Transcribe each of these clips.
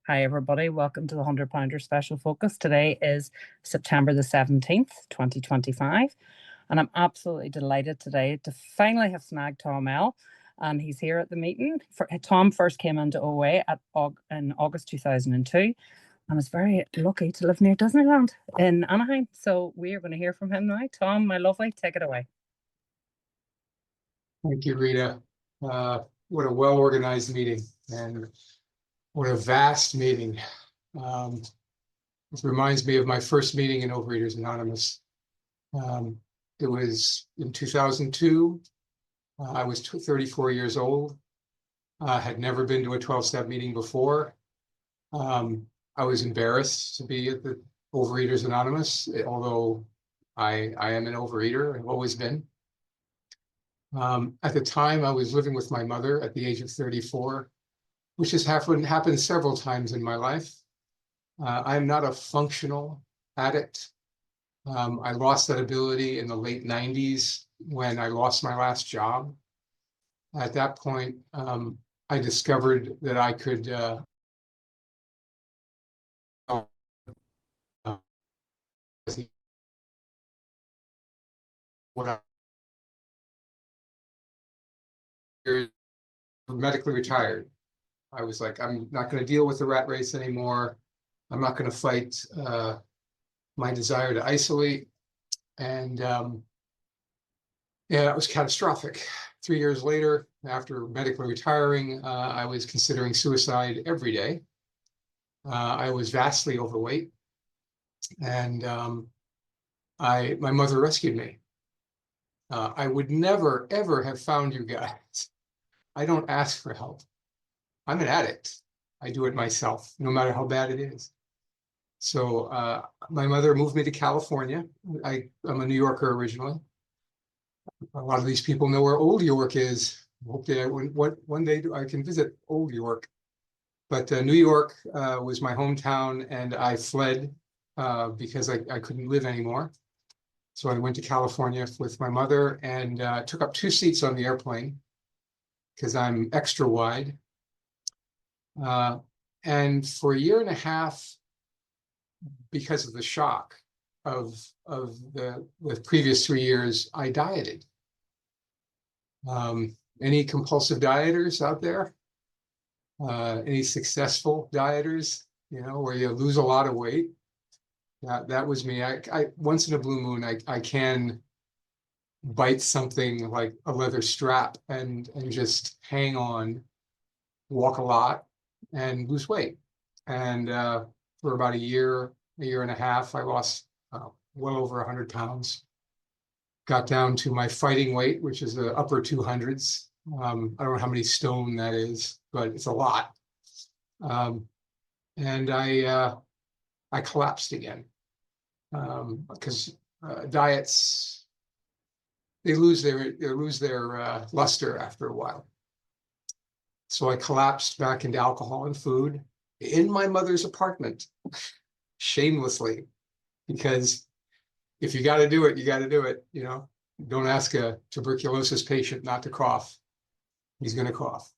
Hi, everybody. Welcome to the 100 Pounder Special Focus. Today is September the 17th, 2025. And I'm absolutely delighted today to finally have snagged Tom L. And he's here at the meeting. Tom first came into OA in August 2002 and was very lucky to live near Disneyland in Anaheim. So we are going to hear from him now. Tom, my lovely, take it away. Thank you, Rita. What a well-organized meeting, and what a vast meeting. It reminds me of my first meeting in Overeaters Anonymous. It was in 2002. I was 34 years old. Had never been to a 12-step meeting before. I was embarrassed to be at the Overeaters Anonymous, although I am an overeater. I've always been. At the time, I was living with my mother at the age of 34, which has happened several times in my life. I'm not a functional addict. I lost that ability in the late 90s when I lost my last job. At that point, I discovered that I could what I medically retired. I was like, I'm not going to deal with the rat race anymore. I'm not going to fight my desire to isolate. And yeah, it was catastrophic. 3 years later, after medically retiring, I was considering suicide every day. I was vastly overweight, and my mother rescued me. I would never, ever have found you guys. I don't ask for help. I'm an addict. I do it myself, no matter how bad it is. So my mother moved me to California. I'm a New Yorker originally. A lot of these people know where Old York is. Hopefully, one day I can visit Old York. But New York was my hometown, and I fled because I couldn't live anymore. So I went to California with my mother and took up 2 seats on the airplane because I'm extra wide. And for a year and a half, because of the shock of the previous 3 years, I dieted. Any compulsive dieters out there? Any successful dieters, where you lose a lot of weight? That was me. I once in a blue moon, I can bite something like a leather strap and just hang on, walk a lot, and lose weight. And for about a year and a half, I lost well over 100 pounds. Got down to my fighting weight, which is the upper 200s. I don't know how many stone that is, but it's a lot. And I collapsed again because diets, they lose their luster after a while. So I collapsed back into alcohol and food in my mother's apartment, shamelessly, because if you got to do it, you got to do it. Don't ask a tuberculosis patient not to cough. He's going to cough.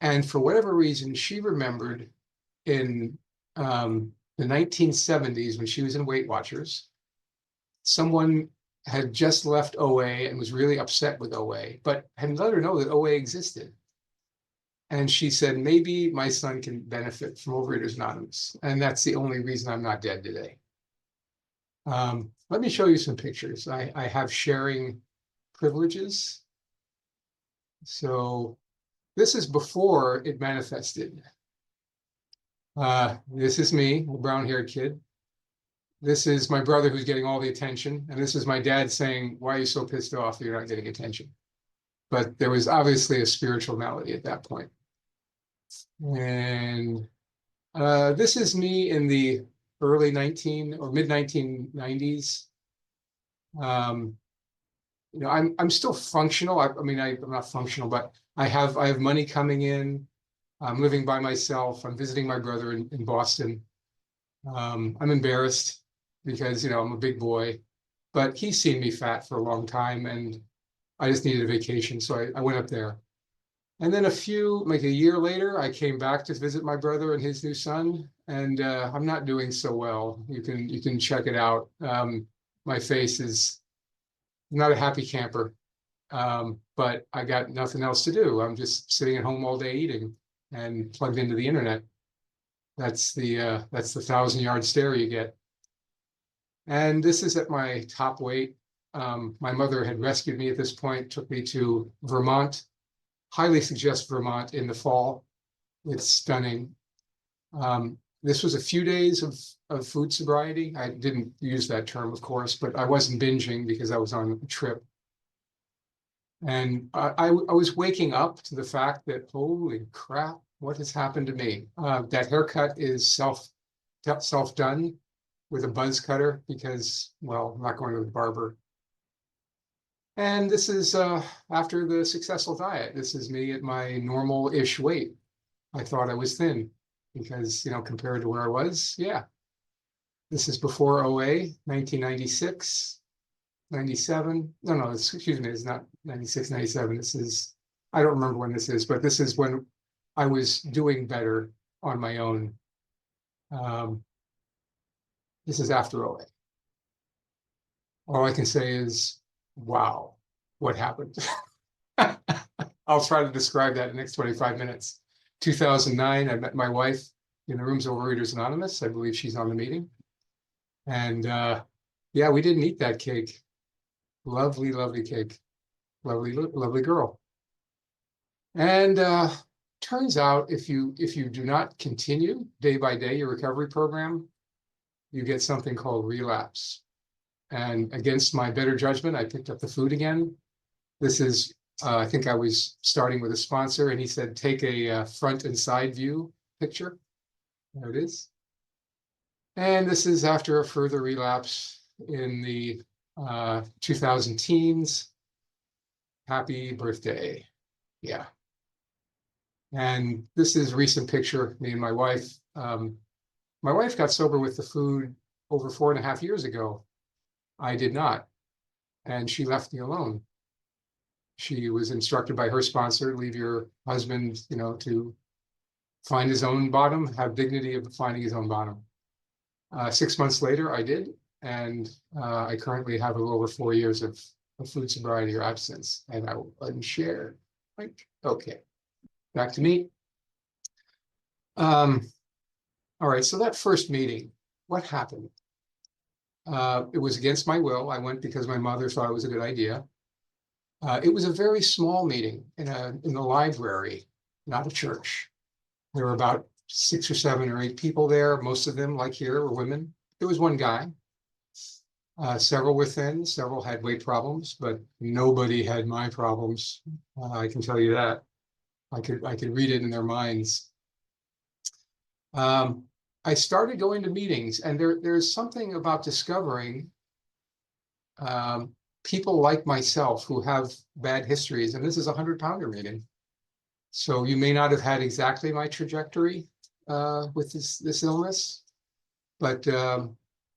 And for whatever reason, she remembered in the 1970s, when she was in Weight Watchers, someone had just left OA and was really upset with OA, but had let her know that OA existed. And she said, maybe my son can benefit from Overeaters Anonymous. And that's the only reason I'm not dead today. Let me show you some pictures. I have sharing privileges. So this is before it manifested. This is me, a brown-haired kid. This is my brother who's getting all the attention. And this is my dad saying, why are you so pissed off that you're not getting attention? But there was obviously a spiritual malady at that point. And this is me in the early mid 1990s. I'm still functional. I'm not functional, but I have money coming in. I'm living by myself. I'm visiting my brother in Boston. I'm embarrassed because I'm a big boy, but he's seen me fat for a long time, and I just needed a vacation, so I went up there. And then like a year later, I came back to visit my brother and his new son, and I'm not doing so well. You can check it out. My face is not a happy camper, but I got nothing else to do. I'm just sitting at home all day eating and plugged into the internet. That's the 1,000-yard stare you get. And this is at my top weight. My mother had rescued me at this point, took me to Vermont. Highly suggest Vermont in the fall. It's stunning. This was a few days of food sobriety. I didn't use that term, of course, but I wasn't binging because I was on a trip. And I was waking up to the fact that, holy crap, what has happened to me? That haircut is self-done with a buzz cutter because, well, I'm not going to the barber. And this is after the successful diet. This is me at my normal-ish weight. I thought I was thin because, compared to where I was, yeah. This is before OA, 1996, 97. No, excuse me, it's not 96, 97. This is, I don't remember when this is, but this is when I was doing better on my own. This is after OA. All I can say is, wow, what happened? I'll try to describe that in the next 25 minutes. 2009, I met my wife in the rooms of Overeaters Anonymous. I believe she's on the meeting. And yeah, we didn't eat that cake. Lovely, lovely cake. Lovely, lovely girl. And turns out if you do not continue day by day your recovery program, you get something called relapse. And against my better judgment, I picked up the food again. This is, I think I was starting with a sponsor, and he said, take a front and side view picture. There it is. And this is after a further relapse in the 2000 teens. Happy birthday. Yeah. And this is a recent picture, me and my wife. My wife got sober with the food over 4.5 years ago. I did not. And she left me alone. She was instructed by her sponsor, leave your husband, to find his own bottom, have dignity of finding his own bottom. 6 months later, I did. And I currently have a little over 4 years of food sobriety or abstinence. And I will unshare. Right? Okay. Back to me. All right. So that first meeting, what happened? It was against my will. I went because my mother thought it was a good idea. It was a very small meeting in the library, not a church. There were about 6 or 7 or 8 people there. Most of them, like here, were women. There was one guy. Several were thin, several had weight problems, but nobody had my problems. I can tell you that. I could read it in their minds. I started going to meetings, and there's something about discovering people like myself who have bad histories, and this is a 100-pounder meeting. So you may not have had exactly my trajectory with this illness, but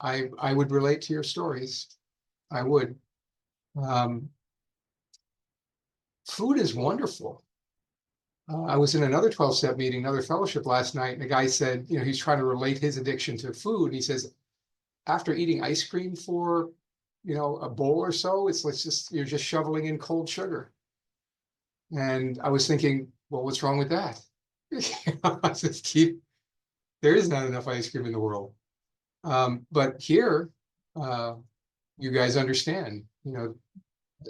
I would relate to your stories. I would. Food is wonderful. I was in another 12-step meeting, another fellowship last night, and the guy said, he's trying to relate his addiction to food. And he says, after eating ice cream for, a bowl or so, you're just shoveling in cold sugar. And I was thinking, well, what's wrong with that? There is not enough ice cream in the world. But here, you guys understand,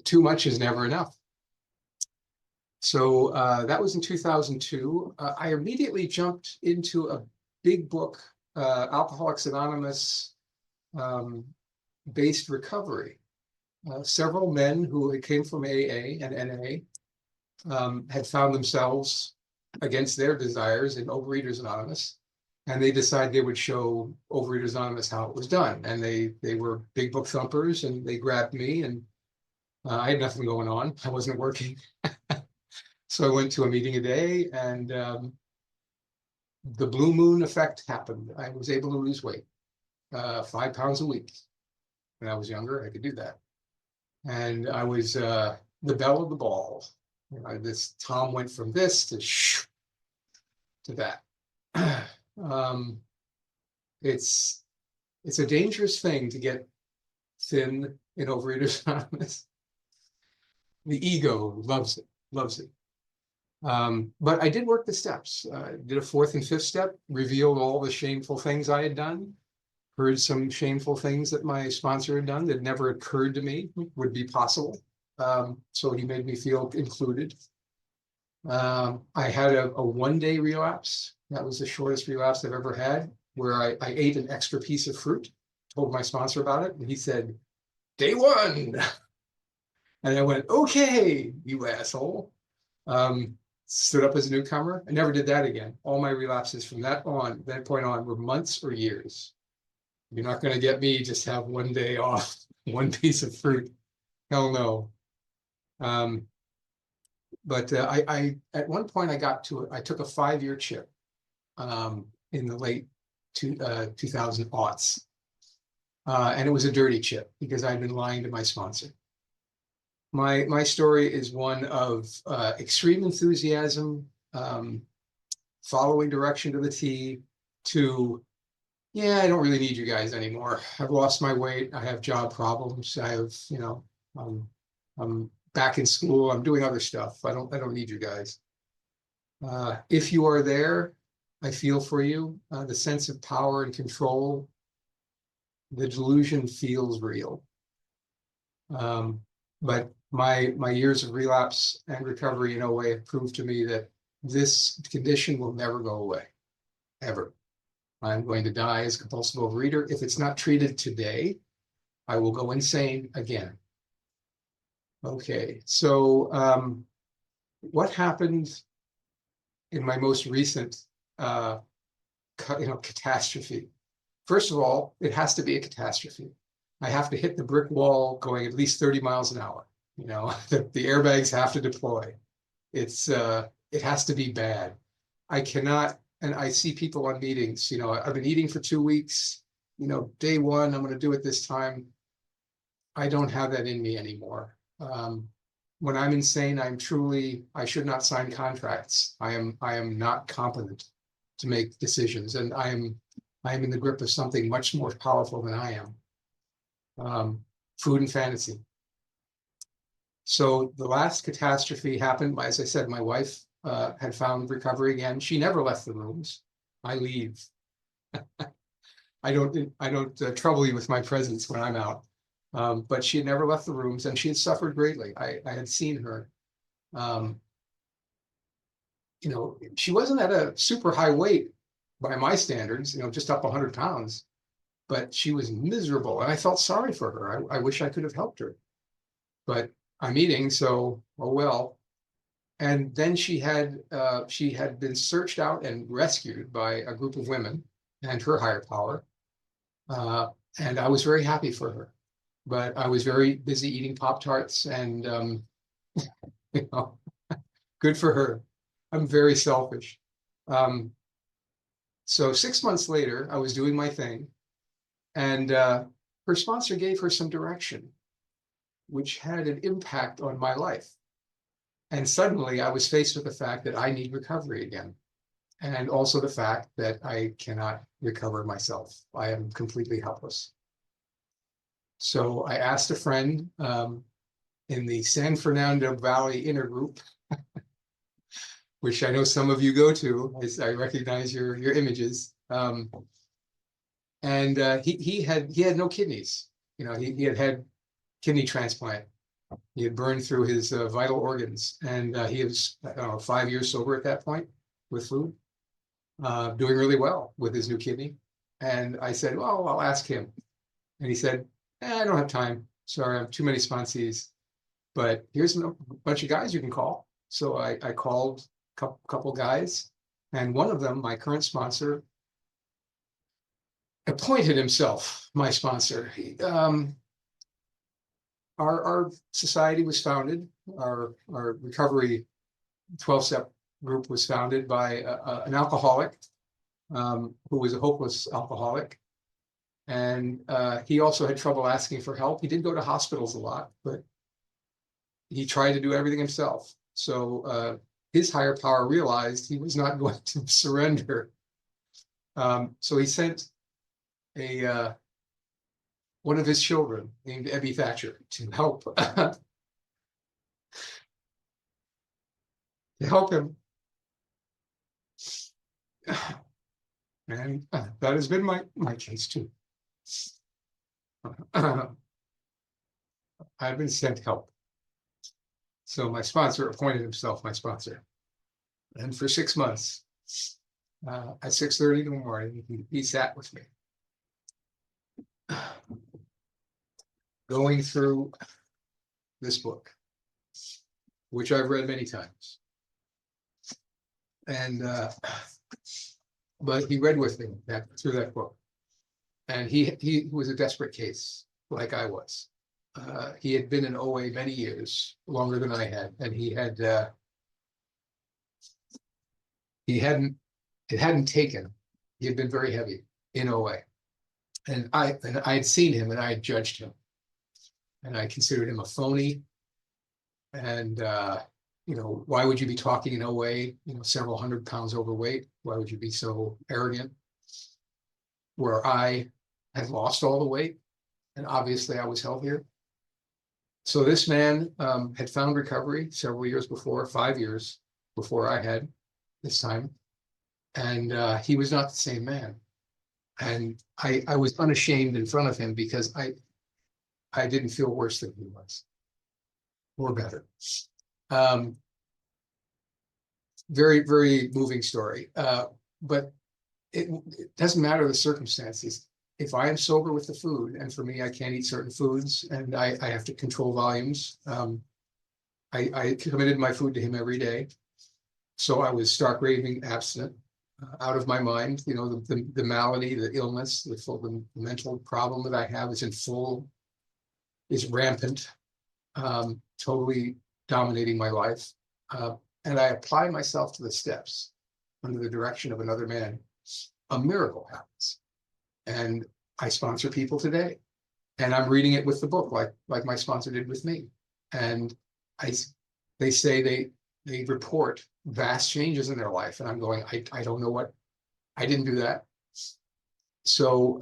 too much is never enough. So that was in 2002. I immediately jumped into a big book, Alcoholics Anonymous based recovery. Several men who came from AA and NA had found themselves against their desires in Overeaters Anonymous, and they decided they would show Overeaters Anonymous how it was done. And they were big book thumpers, and they grabbed me, and I had nothing going on. I wasn't working. So I went to a meeting a day, and the blue moon effect happened. I was able to lose weight, 5 pounds a week. When I was younger, I could do that. And I was the belle of the ball. This Tom went from this to that. It's a dangerous thing to get thin in Overeaters Anonymous. The ego loves it, loves it. But I did work the steps. Did a fourth and fifth step, revealed all the shameful things I had done, heard some shameful things that my sponsor had done that never occurred to me would be possible. So he made me feel included. I had a 1-day relapse. That was the shortest relapse I've ever had, where I ate an extra piece of fruit, told my sponsor about it, and he said, "Day 1." And I went, "Okay, you asshole." Stood up as a newcomer. I never did that again. All my relapses from that point on, were months or years. You're not going to get me just have 1 day off, 1 piece of fruit. Hell no. But I at one point I took a 5-year chip in the late 2000 aughts. And it was a dirty chip because I'd been lying to my sponsor. My story is one of extreme enthusiasm, following direction to the T, to, yeah, I don't really need you guys anymore. I've lost my weight. I have job problems. I have, I'm back in school. I'm doing other stuff. I don't need you guys. If you are there, I feel for you. The sense of power and control, the delusion feels real. But my years of relapse and recovery in OA have proved to me that this condition will never go away, ever. I'm going to die as a compulsive overeater. If it's not treated today, I will go insane again. Okay, so what happened in my most recent catastrophe? First of all, it has to be a catastrophe. I have to hit the brick wall going at least 30 miles an hour. The airbags have to deploy. It has to be bad. I cannot, and I see people on meetings, I've been eating for 2 weeks, day 1, I'm going to do it this time. I don't have that in me anymore. When I'm insane, I should not sign contracts. I am not competent to make decisions, and I am in the grip of something much more powerful than I am. Food and fantasy. So the last catastrophe happened, as I said, my wife had found recovery again. She never left the rooms. I leave. I don't trouble you with my presence when I'm out. But she had never left the rooms, and she had suffered greatly. I had seen her. She wasn't at a super high weight by my standards, just up 100 pounds, but she was miserable, and I felt sorry for her. I wish I could have helped her, but I'm eating, so oh well. And then she had been searched out and rescued by a group of women and her higher power, and I was very happy for her. But I was very busy eating Pop-Tarts, and good for her. I'm very selfish. So 6 months later, I was doing my thing, and her sponsor gave her some direction, which had an impact on my life. And suddenly I was faced with the fact that I need recovery again, and also the fact that I cannot recover myself. I am completely helpless. So I asked a friend in the San Fernando Valley Intergroup, which I know some of you go to. I recognize your images. And he had no kidneys. He had kidney transplant. He had burned through his vital organs, and he was 5 years sober at that point with food, doing really well with his new kidney. And I said, well, I'll ask him. And he said, I don't have time. Sorry, I have too many sponsees. But here's a bunch of guys you can call. So I called a couple guys, and one of them, my current sponsor, appointed himself my sponsor. Our society was founded, our recovery 12-step group was founded by an alcoholic who was a hopeless alcoholic. And he also had trouble asking for help. He did go to hospitals a lot, but he tried to do everything himself. So his higher power realized he was not going to surrender. So he sent one of his children named Ebby Thatcher to help to help him. And that has been my case too. I've been sent help. So my sponsor appointed himself my sponsor. And for 6 months, at 6:30 in the morning, he sat with me, going through this book, which I've read many times. And but he read with me through that book. And he was a desperate case, like I was. He had been in OA many years, longer than I had, and it hadn't taken. He had been very heavy in OA, and I had seen him, and I had judged him, and I considered him a phony. And why would you be talking in OA? Several 100 pounds overweight. Why would you be so arrogant? Where I had lost all the weight, and obviously I was healthier. So this man had found recovery several years before, 5 years before I had this time. And he was not the same man. And I was unashamed in front of him because I didn't feel worse than he was, or better. Very, very moving story. But it doesn't matter the circumstances. If I am sober with the food, and for me, I can't eat certain foods, and I have to control volumes. I committed my food to him every day. So I was stark raving abstinent, out of my mind. The malady, the illness, the mental problem that I have is rampant, totally dominating my life. And I apply myself to the steps under the direction of another man. A miracle happens. And I sponsor people today, and I'm reading it with the book, like my sponsor did with me. And they say they report vast changes in their life, and I'm going, I don't know what, I didn't do that. So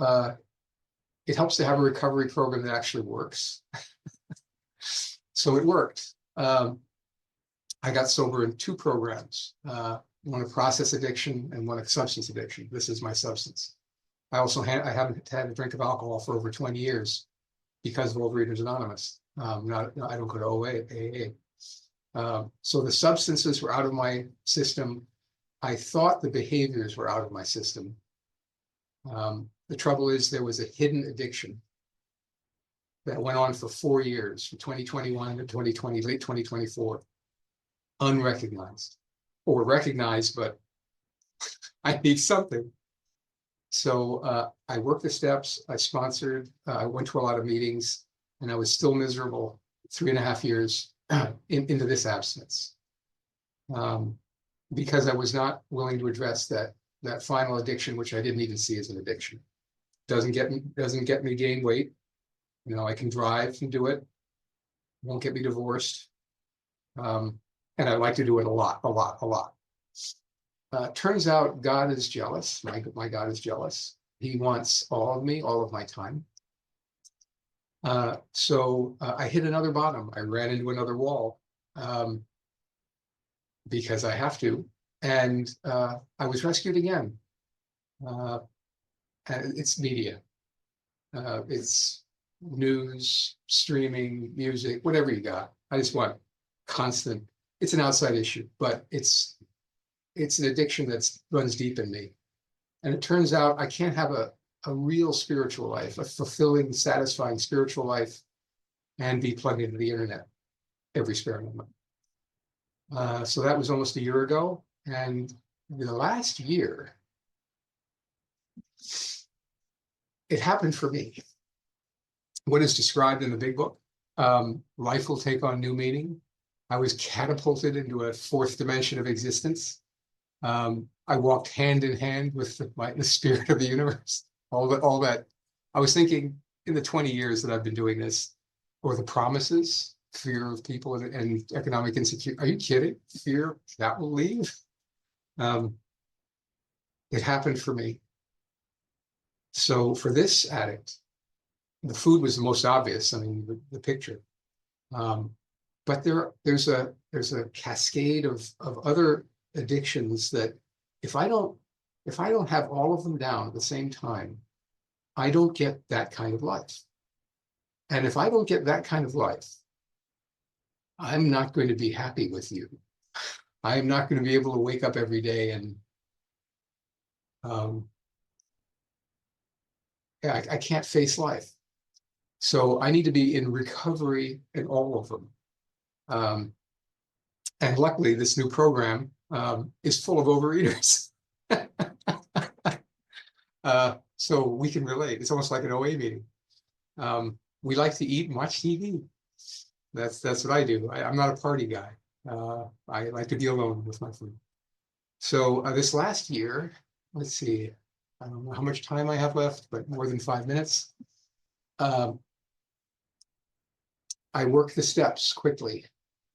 it helps to have a recovery program that actually works. So it worked. I got sober in 2 programs, one of process addiction and one of substance addiction. This is my substance. I haven't had a drink of alcohol for over 20 years because of Overeaters Anonymous. I don't go to AA. So the substances were out of my system. I thought the behaviors were out of my system. The trouble is there was a hidden addiction that went on for 4 years, from 2021 to 2020, late 2024, unrecognized, or recognized, but I need something. So I worked the steps, I sponsored, I went to a lot of meetings, and I was still miserable 3.5 years into this abstinence, because I was not willing to address that final addiction, which I didn't even see as an addiction. Doesn't get me to gain weight. I can drive and do it. Won't get me divorced. And I like to do it a lot. Turns out God is jealous. My God is jealous. He wants all of me, all of my time. So I hit another bottom. I ran into another wall, because I have to. And I was rescued again. And it's media. It's news, streaming, music, whatever you got. I just want constant. It's an outside issue, but it's an addiction that runs deep in me. And it turns out I can't have a real spiritual life, a fulfilling, satisfying spiritual life, and be plugged into the internet every spare moment. So that was almost a year ago. And the last year, it happened for me. What is described in the big book, life will take on new meaning. I was catapulted into a 4th dimension of existence. I walked hand in hand with the spirit of the universe. All that. I was thinking in the 20 years that I've been doing this, or the promises fear of people and economic insecurity. Are you kidding? Fear that will leave? It happened for me. So for this addict, the food was the most obvious. I mean, the picture. But there's a cascade of other addictions that if I don't have all of them down at the same time, I don't get that kind of life. And if I don't get that kind of life, I'm not going to be happy with you. I am not going to be able to wake up every day and I can't face life. So I need to be in recovery in all of them. And luckily, this new program is full of overeaters. So we can relate. It's almost like an OA meeting. We like to eat and watch TV. That's what I do. I'm not a party guy. I like to be alone with my food. So this last year, let's see, I don't know how much time I have left, but more than 5 minutes. I work the steps quickly.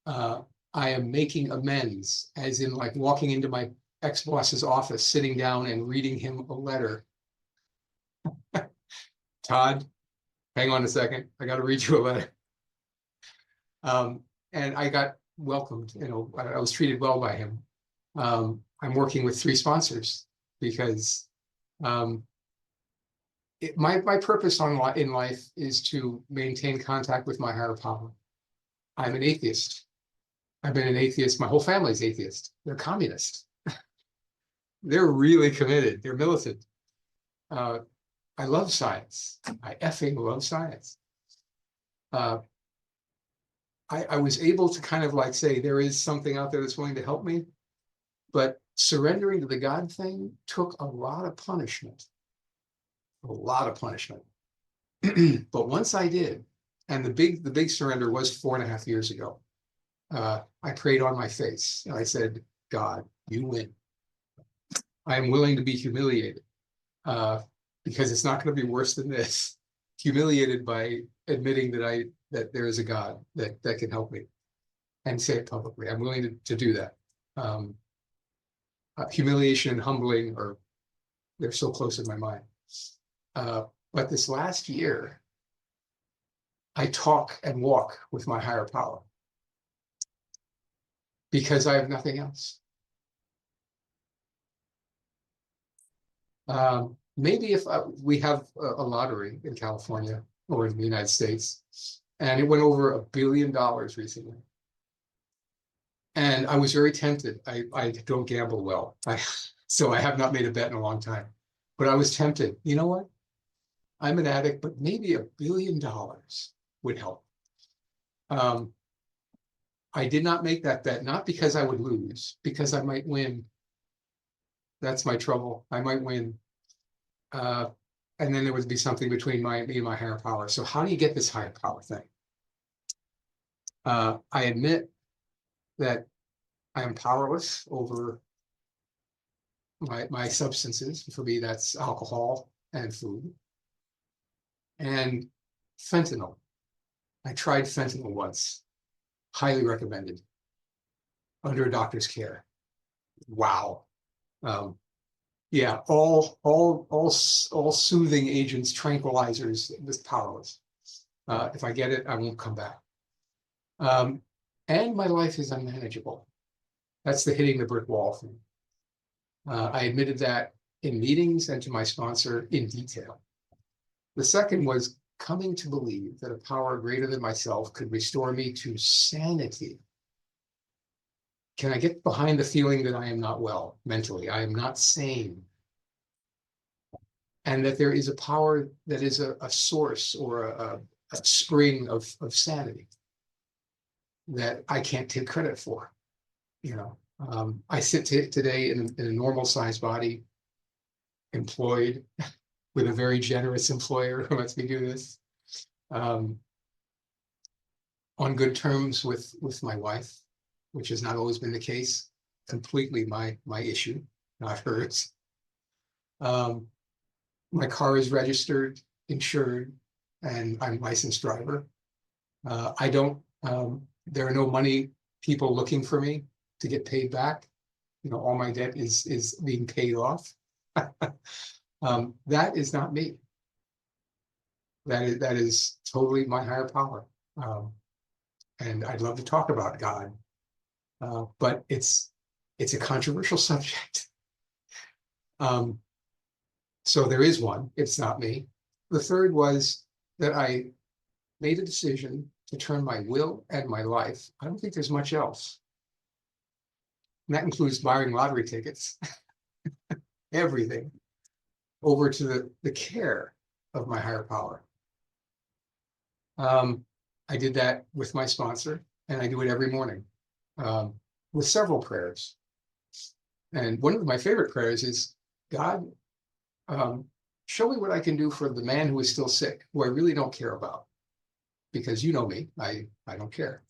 I am making amends, as in like walking into my ex-boss's office, sitting down and reading him a letter. Todd, hang on a second. I got to read you a letter. And I got welcomed. I was treated well by him. I'm working with 3 sponsors because my purpose in life is to maintain contact with my higher power. I'm an atheist. I've been an atheist. My whole family's atheist. They're communist. They're really committed. They're militant. I love science. I effing love science. I was able to kind of like say there is something out there that's willing to help me, but surrendering to the God thing took a lot of punishment. A lot of punishment. But once I did, and the big surrender was 4.5 years ago. I prayed on my face and I said, God, you win. I am willing to be humiliated because it's not going to be worse than this. Humiliated by admitting that there is a God that can help me, and say it publicly. I'm willing to do that. Humiliation and humbling they're so close in my mind. But this last year, I talk and walk with my higher power because I have nothing else. Maybe if we have a lottery in California or in the United States, and it went over $1 billion recently. And I was very tempted. I don't gamble well, so I have not made a bet in a long time. But I was tempted. You know what? I'm an addict, but maybe $1 billion would help. I did not make that bet, not because I would lose, because I might win. That's my trouble. I might win. And then there would be something between me and my higher power. So how do you get this higher power thing? I admit that I am powerless over my substances. For me, that's alcohol and food. And fentanyl. I tried fentanyl once. Highly recommended. Under a doctor's care. Wow. Yeah, all soothing agents, tranquilizers, this powerless. If I get it, I won't come back. And my life is unmanageable. That's the hitting the brick wall thing. I admitted that in meetings and to my sponsor in detail. The second was coming to believe that a power greater than myself could restore me to sanity. Can I get behind the feeling that I am not well mentally? I am not sane. And that there is a power that is a source or a spring of sanity that I can't take credit for. I sit today in a normal sized body, employed with a very generous employer who lets me do this, on good terms with my wife, which has not always been the case. Completely my issue, not hers. My car is registered, insured, and I'm a licensed driver. I don't There are no money people looking for me to get paid back. All my debt is being paid off. That is not me. That is totally my higher power. And I'd love to talk about God, but it's a controversial subject. So there is one, it's not me. The third was that I made a decision to turn my will and my life, I don't think there's much else. And that includes buying lottery tickets, everything, over to the care of my higher power. I did that with my sponsor, and I do it every morning with several prayers. And one of my favorite prayers is, God, show me what I can do for the man who is still sick, who I really don't care about, because you know me, I don't care.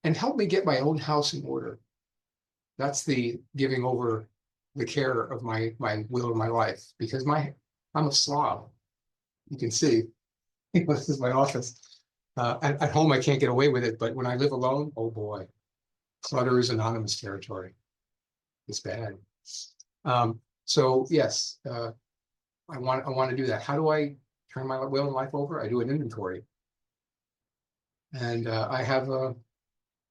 And help me get my own house in order. That's the giving over the care of my will and my life, because I'm a slob. You can see, this is my office. At home, I can't get away with it, but when I live alone, oh boy, clutter is anonymous territory. It's bad. So yes, I want to do that. How do I turn my will and life over? I do an inventory, and I have a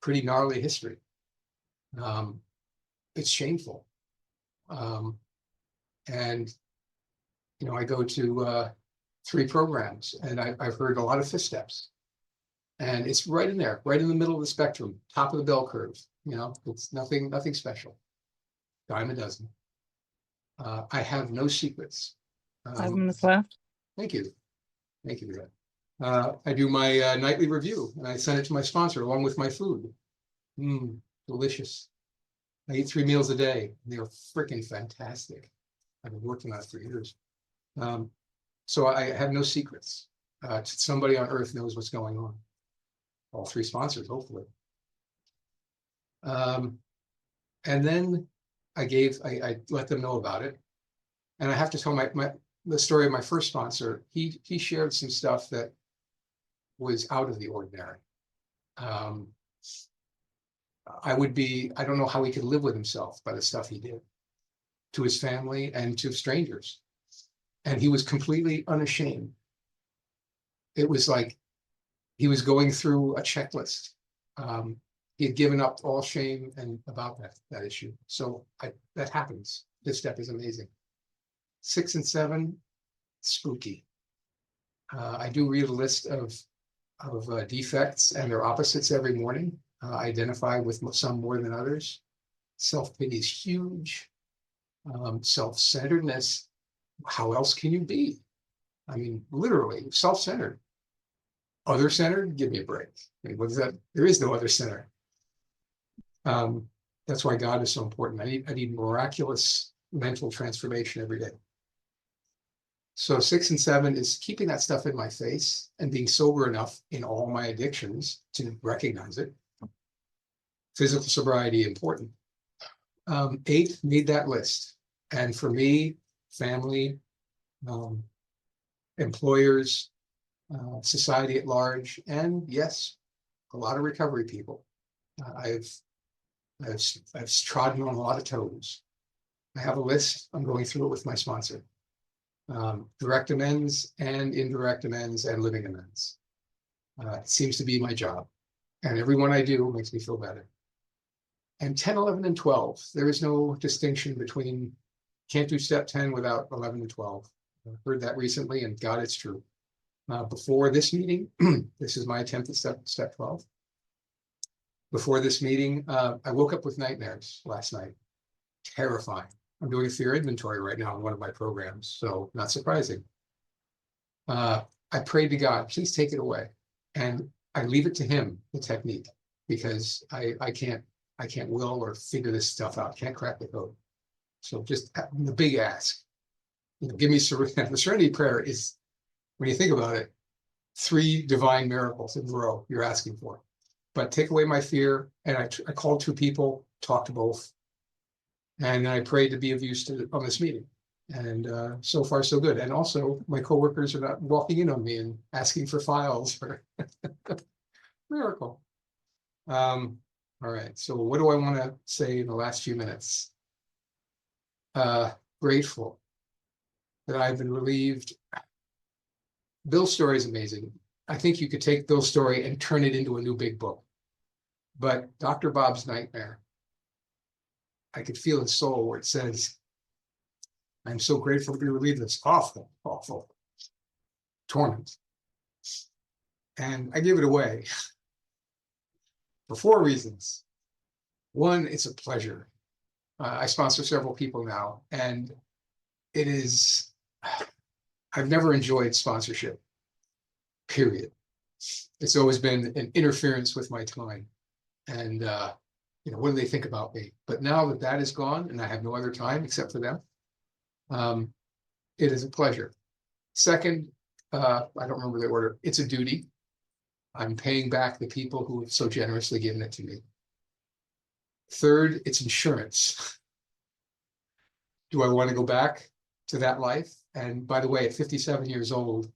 pretty gnarly history. It's shameful, and I go to 3 programs, and I've heard a lot of 5th steps. And it's right in there, right in the middle of the spectrum, top of the bell curve. It's nothing special. Dime a dozen. I have no secrets. 5 minutes left. Thank you. Thank you for that. I do my nightly review, and I send it to my sponsor along with my food. Delicious. I eat 3 meals a day. They're freaking fantastic. I've been working on it for years. So I have no secrets. Somebody on earth knows what's going on. All 3 sponsors, hopefully. And then I let them know about it. And I have to tell the story of my first sponsor. He shared some stuff that was out of the ordinary. I don't know how he could live with himself by the stuff he did to his family and to strangers. And he was completely unashamed. It was like he was going through a checklist. He had given up all shame and about that issue. So that happens. This step is amazing. 6 and 7, spooky. I do read a list of defects and their opposites every morning. Identify with some more than others. Self-pity is huge. Self-centeredness. How else can you be? I mean, literally self-centered. Other-centered? Give me a break. I mean, what is that? There is no other center. That's why God is so important. I need miraculous mental transformation every day. So 6 and 7 is keeping that stuff in my face and being sober enough in all my addictions to recognize it. Physical sobriety, important. 8, made that list. And for me, family, employers, society at large, and yes, a lot of recovery people. I've trodden on a lot of toes. I have a list. I'm going through it with my sponsor. Direct amends and indirect amends and living amends. It seems to be my job. And every one I do makes me feel better. And 10, 11, and 12, there is no distinction between, can't do step 10 without 11 and 12. I heard that recently, and God, it's true. Before this meeting, this is my attempt at step 12. Before this meeting, I woke up with nightmares last night. Terrifying. I'm doing a fear inventory right now in one of my programs, so not surprising. I prayed to God, please take it away. And I leave it to him, the technique, because I can't will or figure this stuff out, can't crack the code. So just the big ask, give me serenity. The serenity prayer is, when you think about it, 3 divine miracles in a row you're asking for. But take away my fear, and I called 2 people, talked to both, and I prayed to be of use on this meeting. And so far, so good. And also, my coworkers are not walking in on me and asking for files. Miracle. All right. So what do I want to say in the last few minutes? Grateful that I've been relieved. Bill's story is amazing. I think you could take Bill's story and turn it into a new big book. But Dr. Bob's nightmare, I could feel his soul where it says, I'm so grateful to be relieved of this awful, awful torment. And I give it away for 4 reasons. One, it's a pleasure. I sponsor several people now, and it is, I've never enjoyed sponsorship, period. It's always been an interference with my time. And, what do they think about me? But now that that is gone and I have no other time except for them, it is a pleasure. Second, I don't remember the order. It's a duty. I'm paying back the people who have so generously given it to me. Third, it's insurance. Do I want to go back to that life? And by the way, at 57 years old,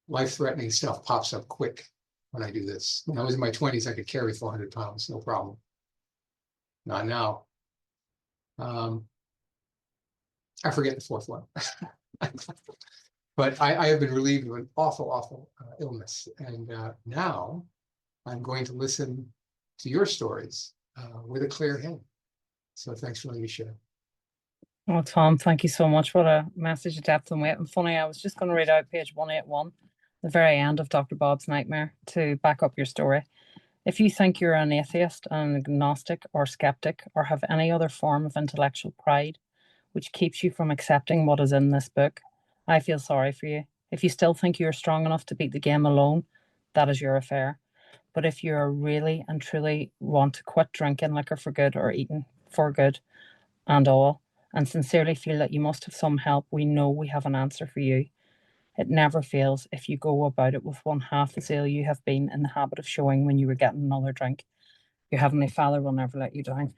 life-threatening stuff pops up quick when I do this. When I was in my 20s, I could carry 400 pounds, no problem. Not now. I forget the fourth one. But I have been relieved of an awful, awful illness. And now I'm going to listen to your stories with a clear head. So thanks for letting me share. Well, Tom, thank you so much. What a message of depth and weight. And funny, I was just going to read out page 181, the very end of Dr. Bob's nightmare, to back up your story. If you think you're an atheist, an agnostic or skeptic, or have any other form of intellectual pride which keeps you from accepting what is in this book, I feel sorry for you. If you still think you're strong enough to beat the game alone, that is your affair. But if you really and truly want to quit drinking liquor for good or eating for good and all, and sincerely feel that you must have some help, we know we have an answer for you. It never fails if you go about it with one half the zeal you have been in the habit of showing when you were getting another drink. Your Heavenly Father will never let you down.